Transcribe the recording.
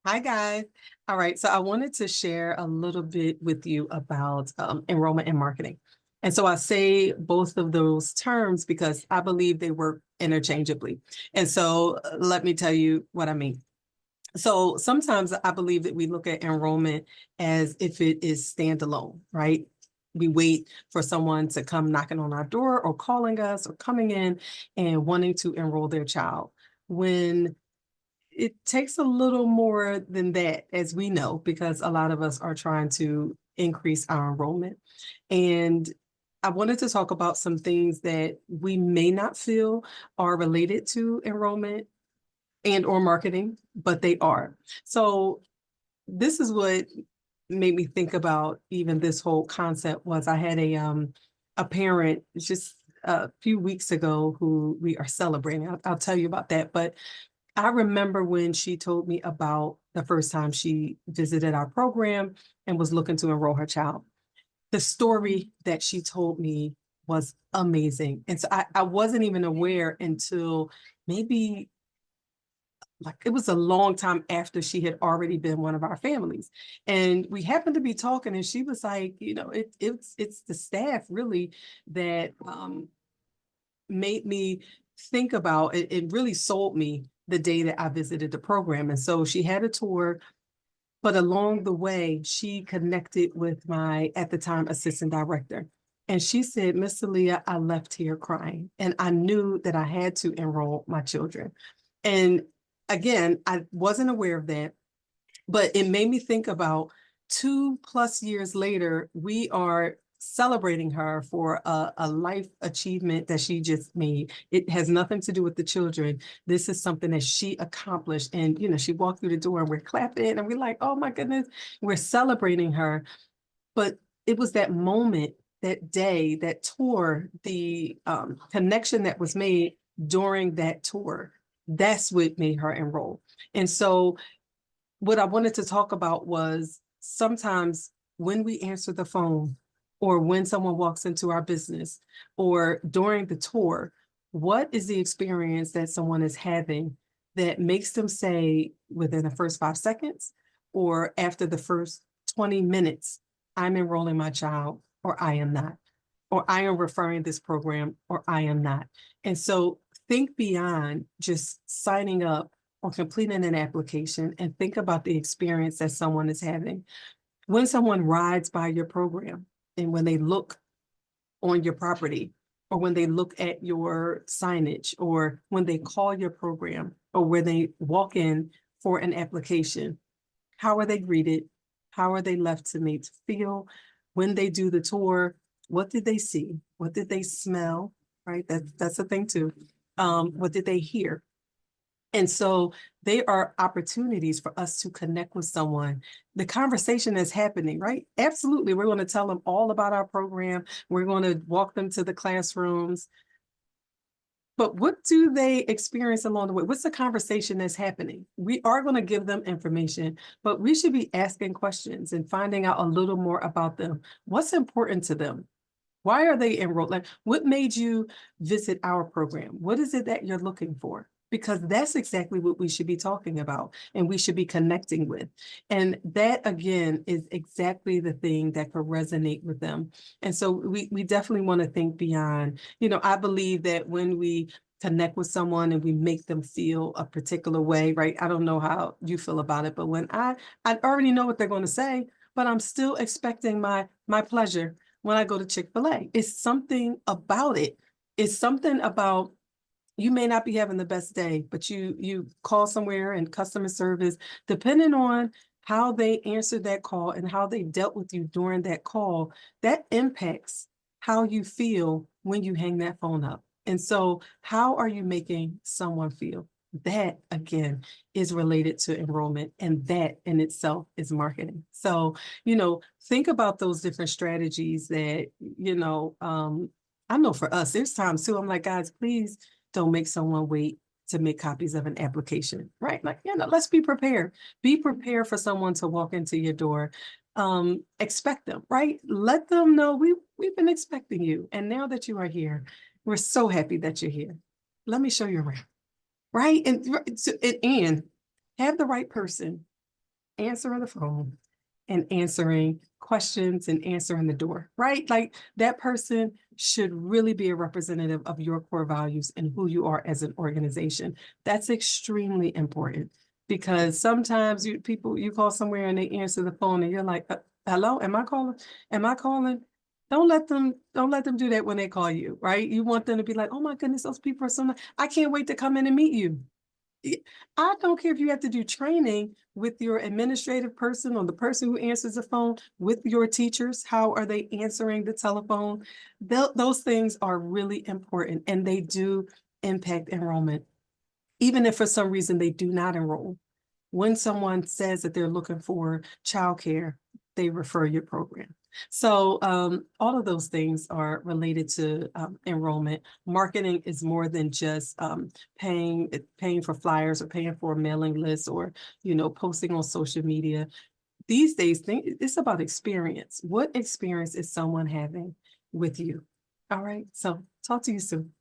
Hi, guys. All right. So I wanted to share a little bit with you about enrollment and marketing. And so I say both of those terms because I believe they work interchangeably. And so let me tell you what I mean. So sometimes I believe that we look at enrollment as if it is standalone, right? We wait for someone to come knocking on our door or calling us or coming in and wanting to enroll their child. When it takes a little more than that, as we know, because a lot of us are trying to increase our enrollment. And I wanted to talk about some things that we may not feel are related to enrollment and or marketing, but they are. So this is what made me think about even this whole concept was I had a parent just a few weeks ago who we are celebrating. I'll tell you about that. But I remember when she told me about the first time she visited our program and was looking to enroll her child. The story that she told me was amazing. And so I wasn't even aware until maybe like it was a long time after she had already been one of our families. And we happened to be talking and she was like, it's the staff really that made me think about it. It really sold me the day that I visited the program. And so she had a tour, but along the way, she connected with my, at the time, assistant director. And she said, Miss Leah, I left here crying. And I knew that I had to enroll my children. And again, I wasn't aware of that, but it made me think about 2+ years later, we are celebrating her for a life achievement that she just made. It has nothing to do with the children. This is something that she accomplished. And, she walked through the door and we're clapping and we're like, oh my goodness, we're celebrating her. But it was that moment, that day, that tour, the connection that was made during that tour. That's what made her enroll. And so what I wanted to talk about was sometimes when we answer the phone or when someone walks into our business or during the tour, what is the experience that someone is having that makes them say within the first 5 seconds or after the first 20 minutes, I'm enrolling my child or I am not, or I am referring this program or I am not. And so think beyond just signing up or completing an application and think about the experience that someone is having. When someone rides by your program and when they look on your property or when they look at your signage or when they call your program or when they walk in for an application, how are they greeted? How are they left to make feel? When they do the tour, what did they see? What did they smell? Right? That's the thing too. What did they hear? And so they are opportunities for us to connect with someone. The conversation is happening, right? Absolutely. We're going to tell them all about our program. We're going to walk them to the classrooms. But what do they experience along the way? What's the conversation that's happening? We are going to give them information, but we should be asking questions and finding out a little more about them. What's important to them? Why are they enrolled? Like, what made you visit our program? What is it that you're looking for? Because that's exactly what we should be talking about and we should be connecting with. And that, again, is exactly the thing that could resonate with them. And so we definitely want to think beyond. I believe that when we connect with someone and we make them feel a particular way, right? I don't know how you feel about it, but when I already know what they're going to say, but I'm still expecting my pleasure when I go to Chick-fil-A. It's something about it. It's something about you may not be having the best day, but you call somewhere and customer service, depending on how they answered that call and how they dealt with you during that call, that impacts how you feel when you hang that phone up. And so how are you making someone feel? That, again, is related to enrollment, and that in itself is marketing. So, think about those different strategies that, I know for us, there's times too, I'm like, guys, please don't make someone wait to make copies of an application, right? Like, let's be prepared. Be prepared for someone to walk into your door. Expect them, right? Let them know we've been expecting you. And now that you are here, we're so happy that you're here. Let me show you around, right? And have the right person answering the phone and answering questions and answering the door, right? Like that person should really be a representative of your core values and who you are as an organization. That's extremely important because sometimes you call somewhere and they answer the phone and you're like, hello, am I calling? Am I calling? Don't let them do that when they call you, right? You want them to be like, oh my goodness, those people are so nice. I can't wait to come in and meet you. I don't care if you have to do training with your administrative person or the person who answers the phone with your teachers. How are they answering the telephone? Those things are really important and they do impact enrollment. Even if for some reason they do not enroll. When someone says that they're looking for childcare, they refer your program. So all of those things are related to enrollment. Marketing is more than just paying for flyers or paying for a mailing list or, posting on social media. These days, it's about experience. What experience is someone having with you? All right. So talk to you soon.